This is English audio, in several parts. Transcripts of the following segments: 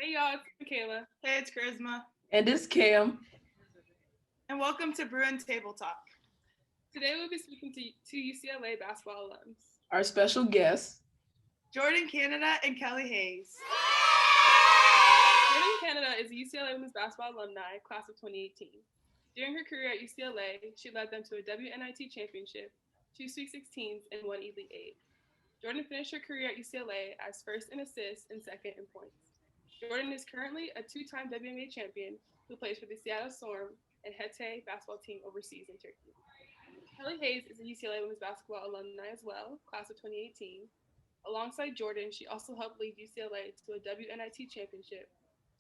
Hey y'all, it's Michaela. Hey, it's Charisma. And it's Cam. And welcome to Bruin Table Talk. Today we'll be speaking to two UCLA basketball alums. Our special guest, Jordin Canada and Kelli Hayes. Jordin Canada is a UCLA women's basketball alumni, class of 2018. During her career at UCLA, she led them to a WNIT championship, 2 Sweet 16s, and 1 Elite 8. Jordin finished her career at UCLA as first in assists and second in points. Jordin is currently a two-time WNBA champion who plays for the Seattle Storm and Hete basketball team overseas in Turkey. Kelli Hayes is a UCLA women's basketball alumni as well, class of 2018. Alongside Jordin, she also helped lead UCLA to a WNIT championship,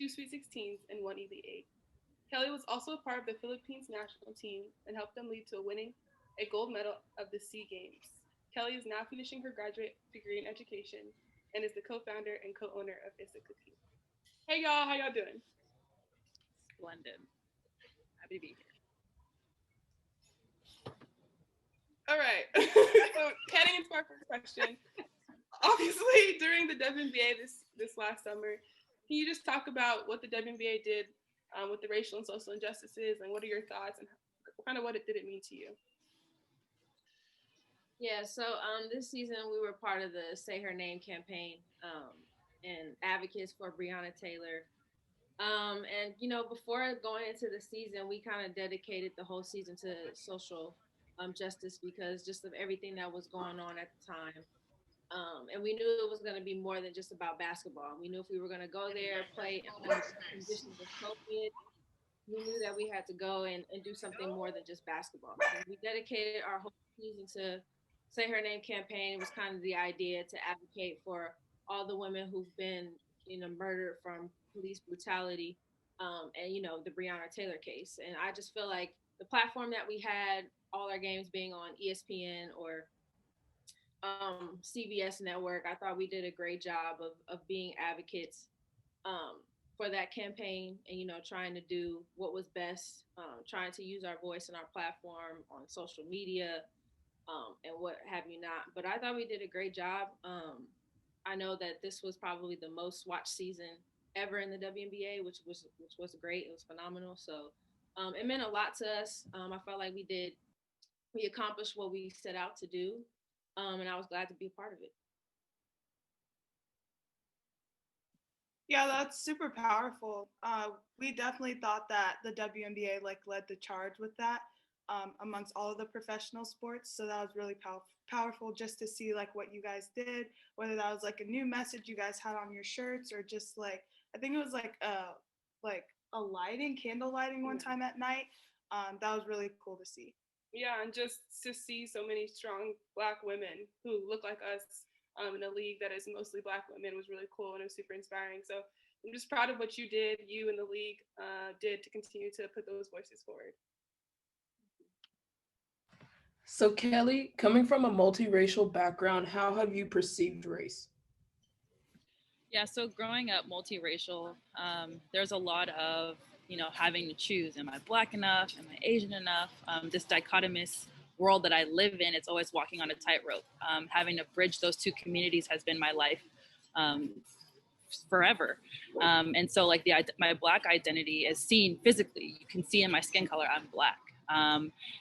2 Sweet 16s, and 1 Elite 8. Kelli was also a part of the Philippines national team and helped them lead to winning a gold medal of the SEA Games. Kelli is now finishing her graduate degree in education and is the co-founder and co-owner of Issa Cookie. Hey y'all, how y'all doing? Splendid. Happy to be here. All right. So heading into our first question, obviously during the WNBA this last summer, can you just talk about what the WNBA did with the racial and social injustices, and what are your thoughts, and kind of what did it mean to you? Yeah, so this season we were part of the Say Her Name campaign and advocates for Breonna Taylor. And, you know, before going into the season, we kind of dedicated the whole season to social justice because just of everything that was going on at the time. And we knew it was going to be more than just about basketball. We knew if we were going to go there, play in conditions appropriate, we knew that we had to go and do something more than just basketball. So we dedicated our whole season to Say Her Name campaign. It was kind of the idea to advocate for all the women who've been, you know, murdered from police brutality, and, you know, the Breonna Taylor case. And I just feel like the platform that we had, all our games being on ESPN or CBS network, I thought we did a great job of being advocates for that campaign and, you know, trying to do what was best, trying to use our voice and our platform on social media and what have you not. But I thought we did a great job. I know that this was probably the most watched season ever in the WNBA, which was great. It was phenomenal. So it meant a lot to us. I felt like we accomplished what we set out to do. And I was glad to be a part of it. Yeah, that's super powerful. We definitely thought that the WNBA led the charge with that amongst all of the professional sports. So that was really powerful just to see what you guys did, whether that was a new message you guys had on your shirts or just I think it was a candle lighting one time at night. That was really cool to see. Yeah, and just to see so many strong Black women who look like us in a league that is mostly Black women was really cool, and it was super inspiring. So I'm just proud of what you and the league did to continue to put those voices forward. So Kelli, coming from a multiracial background, how have you perceived race? Yeah, so growing up multiracial, there's a lot of, you know, having to choose. Am I Black enough? Am I Asian enough? This dichotomous world that I live in, it's always walking on a tightrope. Having to bridge those two communities has been my life forever. And so my Black identity is seen physically. You can see in my skin color, I'm Black.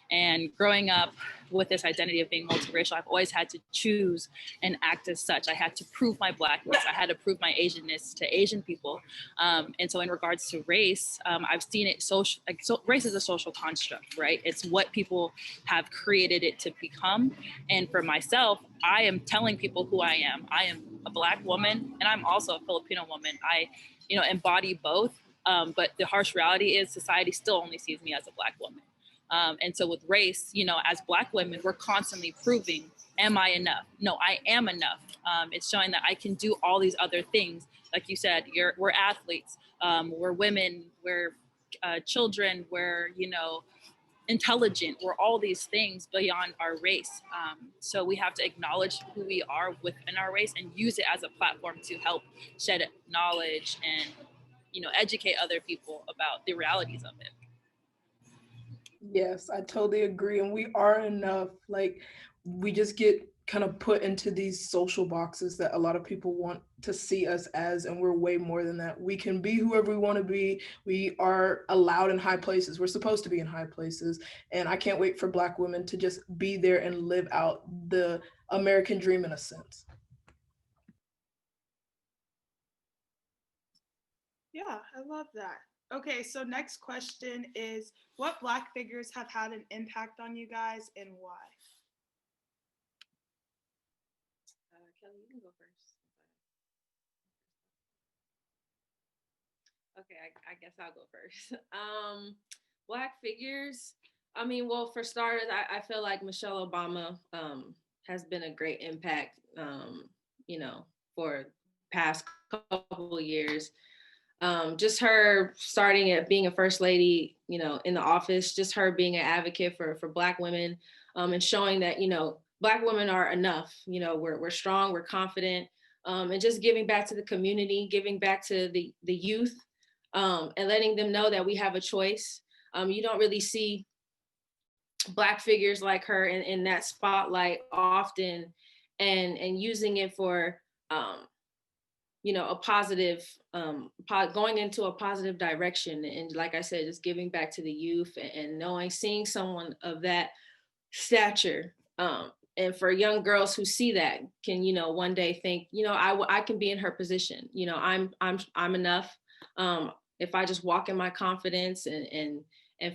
And growing up with this identity of being multiracial, I've always had to choose and act as such. I had to prove my Blackness. I had to prove my Asianness to Asian people. And so in regards to race, I've seen it race is a social construct, right? It's what people have created it to become. And for myself, I am telling people who I am. I am a Black woman, and I'm also a Filipino woman. I, you know, embody both. But the harsh reality is society still only sees me as a Black woman. And so with race, you know, as Black women, we're constantly proving, am I enough? No, I am enough. It's showing that I can do all these other things. Like you said, we're athletes, we're women, we're children, we're, you know, intelligent, we're all these things beyond our race. So we have to acknowledge who we are within our race and use it as a platform to help shed knowledge and, you know, educate other people about the realities of it. Yes, I totally agree. And we are enough. We just get kind of put into these social boxes that a lot of people want to see us as, and we're way more than that. We can be whoever we want to be. We are allowed in high places. We're supposed to be in high places. And I can't wait for Black women to just be there and live out the American dream in a sense. Yeah, I love that. Okay, so next question is, what Black figures have had an impact on you guys and why? Kelli, you can go first. Okay, I guess I'll go first. Black figures. I mean, well, for starters, I feel like Michelle Obama has been a great impact, you know, for past couple years. Just her starting at being a first lady, you know, in the office, just her being an advocate for Black women, and showing that, you know, Black women are enough. You know, we're strong, we're confident, and just giving back to the community, giving back to the youth, and letting them know that we have a choice. You don't really see Black figures like her in that spotlight often, and using it for, you know, a positive, going into a positive direction. And like I said, just giving back to the youth and knowing, seeing someone of that stature. And for young girls who see that can, you know, one day think, you know, I can be in her position. You know, I'm enough. If I just walk in my confidence and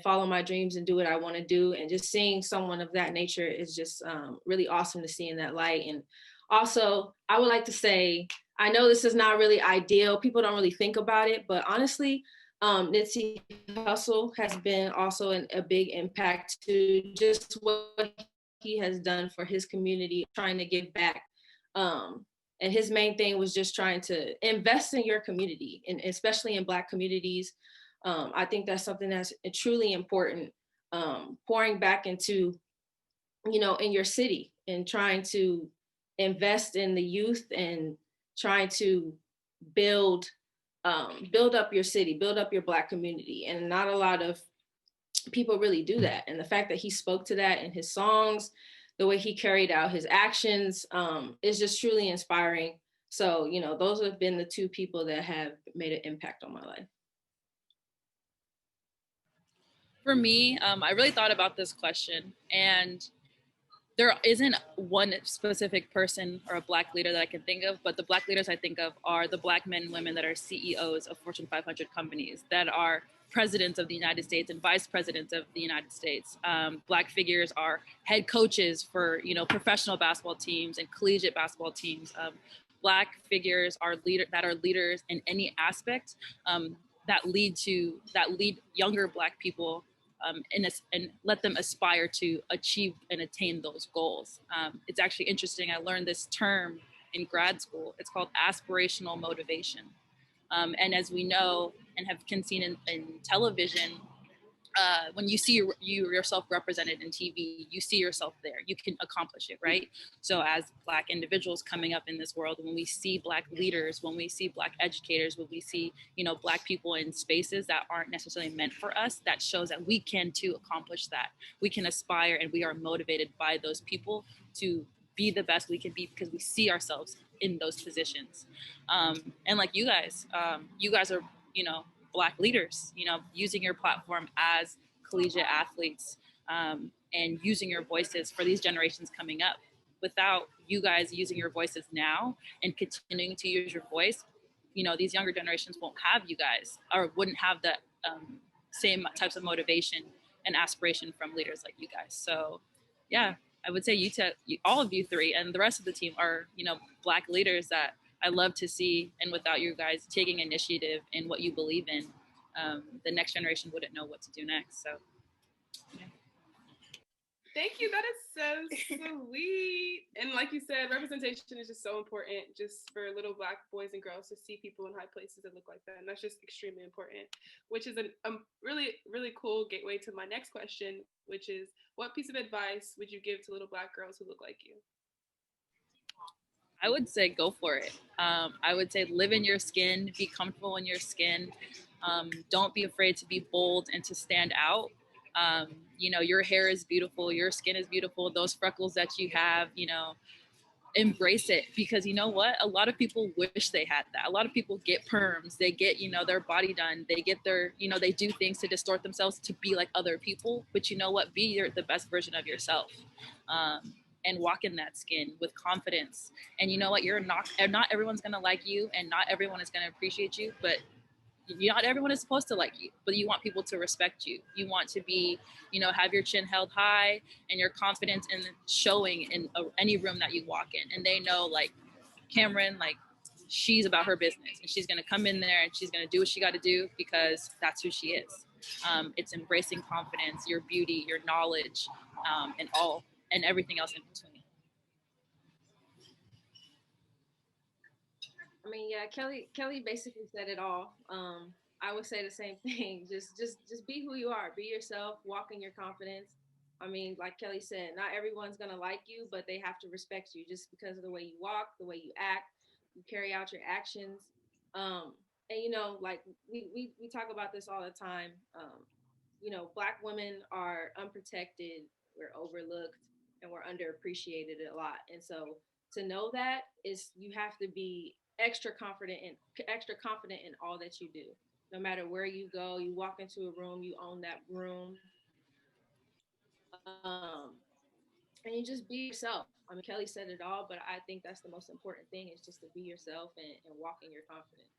follow my dreams and do what I want to do. And just seeing someone of that nature is just really awesome to see in that light. And also, I would like to say, I know this is not really ideal. People don't really think about it, but honestly, Nipsey Hussle has been also a big impact to just what he has done for his community, trying to give back. And his main thing was just trying to invest in your community, and especially in Black communities. I think that's something that's truly important, pouring back into, you know, in your city and trying to invest in the youth and trying to build up your city, build up your Black community. And not a lot of people really do that. And the fact that he spoke to that in his songs, the way he carried out his actions, is just truly inspiring. So, you know, those have been the two people that have made an impact on my life. For me, I really thought about this question, and there isn't one specific person or a Black leader that I can think of, but the Black leaders I think of are the Black men and women that are CEOs of Fortune 500 companies, that are presidents of the United States and vice presidents of the United States. Black figures are head coaches for, you know, professional basketball teams and collegiate basketball teams. Black figures are leaders in any aspect, that lead younger Black people, and let them aspire to achieve and attain those goals. It's actually interesting. I learned this term in grad school. It's called aspirational motivation. And as we know and can seen in television, when you see yourself represented in TV, you see yourself there. You can accomplish it, right? So as Black individuals coming up in this world, when we see Black leaders, when we see Black educators, when we see, you know, Black people in spaces that aren't necessarily meant for us, that shows that we can too accomplish that. We can aspire, and we are motivated by those people to be the best we can be because we see ourselves in those positions. And like you guys are, you know, Black leaders, you know, using your platform as collegiate athletes, and using your voices for these generations coming up. Without you guys using your voices now and continuing to use your voice, you know, these younger generations won't have you guys, or wouldn't have the same types of motivation and aspiration from leaders like you guys. So yeah, I would say all of you three and the rest of the team are, you know, Black leaders that I love to see. And without you guys taking initiative in what you believe in, the next generation wouldn't know what to do next. So, yeah. Thank you. That is so sweet. And like you said, representation is just so important, just for little Black boys and girls to see people in high places that look like that. And that's just extremely important, which is a really, really cool gateway to my next question, which is, what piece of advice would you give to little Black girls who look like you? I would say go for it. I would say live in your skin, be comfortable in your skin. Don't be afraid to be bold and to stand out. You know, your hair is beautiful, your skin is beautiful, those freckles that you have, you know, embrace it, because you know what, a lot of people wish they had that. A lot of people get perms, they get, you know, their body done, they get their, you know, they do things to distort themselves to be like other people. But you know what, be the best version of yourself, and walk in that skin with confidence. And you know what, not everyone's gonna like you, and not everyone is gonna appreciate you, but not everyone is supposed to like you, but you want people to respect you. You want to be, you know, have your chin held high and your confidence in showing in any room that you walk in. And they know, like, Cameron, like, she's about her business, and she's going to come in there and she's going to do what she got to do, because that's who she is. It's embracing confidence, your beauty, your knowledge, and everything else in between. I mean, yeah, Kelli basically said it all. I would say the same thing. Just be who you are. Be yourself. Walk in your confidence. I mean, like Kelli said, not everyone's gonna like you, but they have to respect you just because of the way you walk, the way you act, you carry out your actions. And you know, like we talk about this all the time. You know, Black women are unprotected, we're overlooked, and we're underappreciated a lot. And so to know that is, you have to be extra confident in all that you do. No matter where you go, you walk into a room, you own that room. And you just be yourself. I mean, Kelli said it all, but I think that's the most important thing, is just to be yourself and walk in your confidence.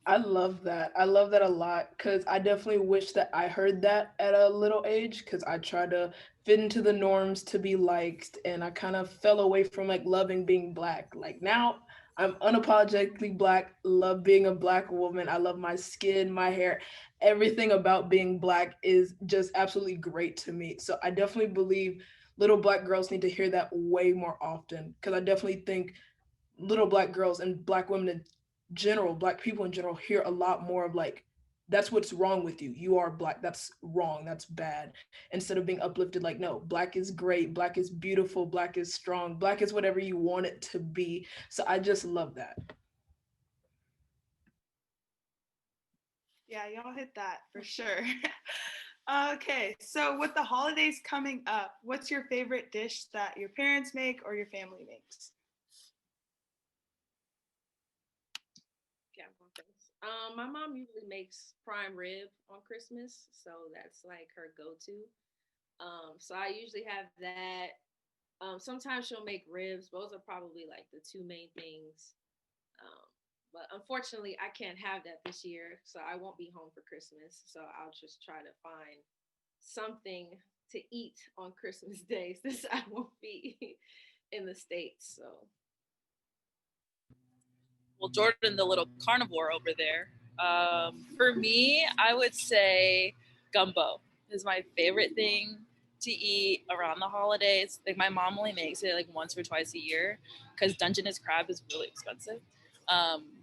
I love that. I love that a lot, because I definitely wish that I heard that at a little age, because I tried to fit into the norms to be liked, and I kind of fell away from like loving being Black. Like now I'm unapologetically Black, love being a Black woman. I love my skin, my hair, everything about being Black is just absolutely great to me. So I definitely believe little Black girls need to hear that way more often, because I definitely think little Black girls and Black women in general, Black people in general, hear a lot more of like, that's what's wrong with you. You are Black. That's wrong. That's bad. Instead of being uplifted, like, no, Black is great. Black is beautiful. Black is strong. Black is whatever you want it to be. So I just love that. Yeah, y'all hit that for sure. Okay, so with the holidays coming up, what's your favorite dish that your parents make or your family makes? Yeah, I'm going first. My mom usually makes prime rib on Christmas, so that's like her go-to. So I usually have that. Sometimes she'll make ribs. Those are probably like the two main things. Um, but unfortunately, I can't have that this year, so I won't be home for Christmas. So I'll just try to find something to eat on Christmas Day, since I won't be in the States. So. Well, Jordin, the little carnivore over there. For me, I would say gumbo is my favorite thing to eat around the holidays. Like, my mom only makes it like once or twice a year, because Dungeness crab is really expensive.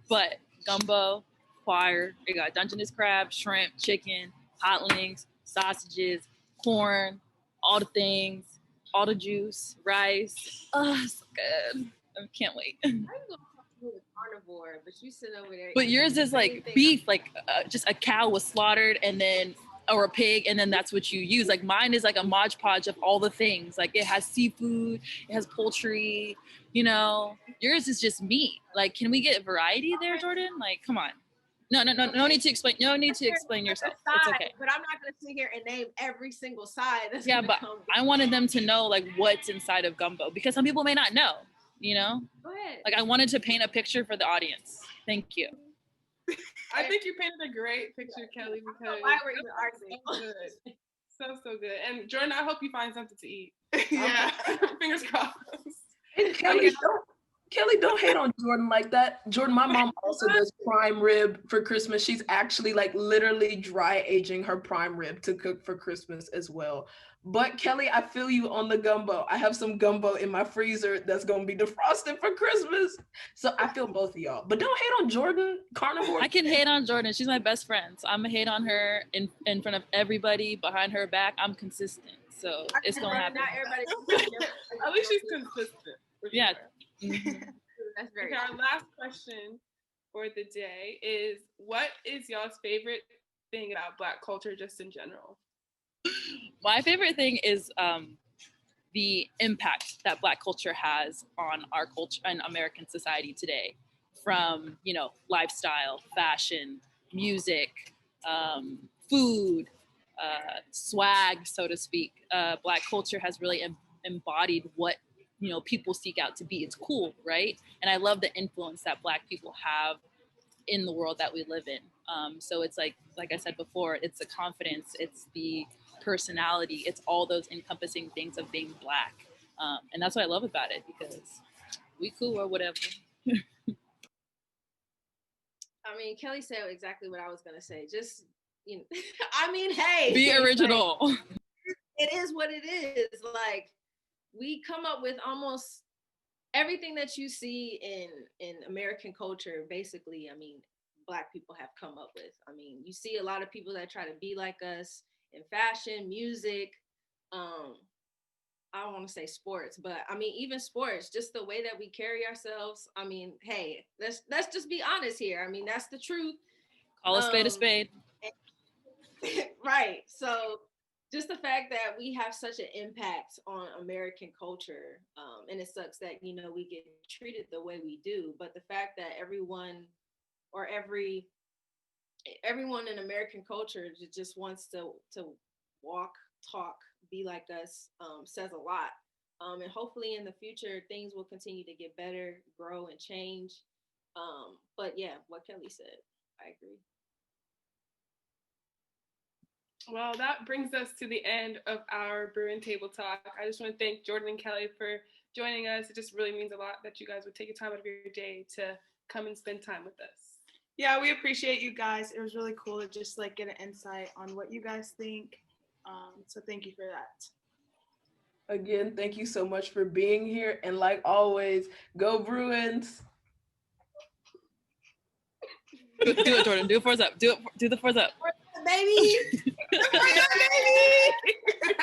But gumbo, choir, you got Dungeness crab, shrimp, chicken, hot links, sausages, corn, all the things, all the juice, rice. Oh, so good. I can't wait. Carnivore, but you sit over there. But yours is like beef, like just a cow was slaughtered, and then, or a pig, and then that's what you use. Like, mine is like a Mod Podge of all the things. Like, it has seafood, it has poultry, you know. Yours is just meat. Like, can we get variety there, Jordin? Like, come on. No need to explain. No need to explain yourself. It's okay. But I'm not gonna sit here and name every single side. Yeah, but I wanted them to know like what's inside of gumbo, because some people may not know. You know? Go ahead. Like, I wanted to paint a picture for the audience. Thank you. I think you painted a great picture, Kelli, because so good. So good. And Jordin, I hope you find something to eat. Yeah. Fingers crossed. And Kelli, don't hate on Jordin like that. Jordin, my mom also does prime rib for Christmas. She's actually like literally dry aging her prime rib to cook for Christmas as well. But Kelli, I feel you on the gumbo. I have some gumbo in my freezer that's gonna be defrosted for Christmas. So I feel both of y'all. But don't hate on Jordin, carnivore. I can hate on Jordin. She's my best friend. So I'm gonna hate on her in front of everybody, behind her back. I'm consistent. So it's gonna happen. Not everybody. At least she's consistent. Yeah. Mm-hmm. That's very. Okay, our last question for the day is, what is y'all's favorite thing about Black culture just in general? My favorite thing is the impact that Black culture has on our culture and American society today, from, you know, lifestyle, fashion, music, food, swag, so to speak. Black culture has really embodied what, you know, people seek out to be. It's cool, right? And I love the influence that Black people have in the world that we live in. So it's like I said before, it's the confidence, it's the personality, it's all those encompassing things of being Black. And that's what I love about it, because we cool or whatever. I mean, Kelli said exactly what I was going to say. Just, you know, I mean, hey. Be original. Like, it is what it is. Like, we come up with almost everything that you see in American culture, basically, I mean, Black people have come up with. I mean, you see a lot of people that try to be like us in fashion, music, I don't want to say sports, but I mean, even sports, just the way that we carry ourselves. I mean, hey, let's just be honest here. I mean, that's the truth. Call a spade a spade. Right. So just the fact that we have such an impact on American culture, and it sucks that, you know, we get treated the way we do, but the fact that everyone in American culture just wants to walk, talk, be like us, says a lot. And hopefully in the future, things will continue to get better, grow, and change. But yeah, what Kelli said, I agree. Well, that brings us to the end of our Bruin Table Talk. I just want to thank Jordin and Kelli for joining us. It just really means a lot that you guys would take your time out of your day to come and spend time with us. Yeah, we appreciate you guys. It was really cool to just like get an insight on what you guys think. So thank you for that. Again, thank you so much for being here. And like always, go Bruins. Do it, Jordin. Do it for us up. Do the for us up. Baby.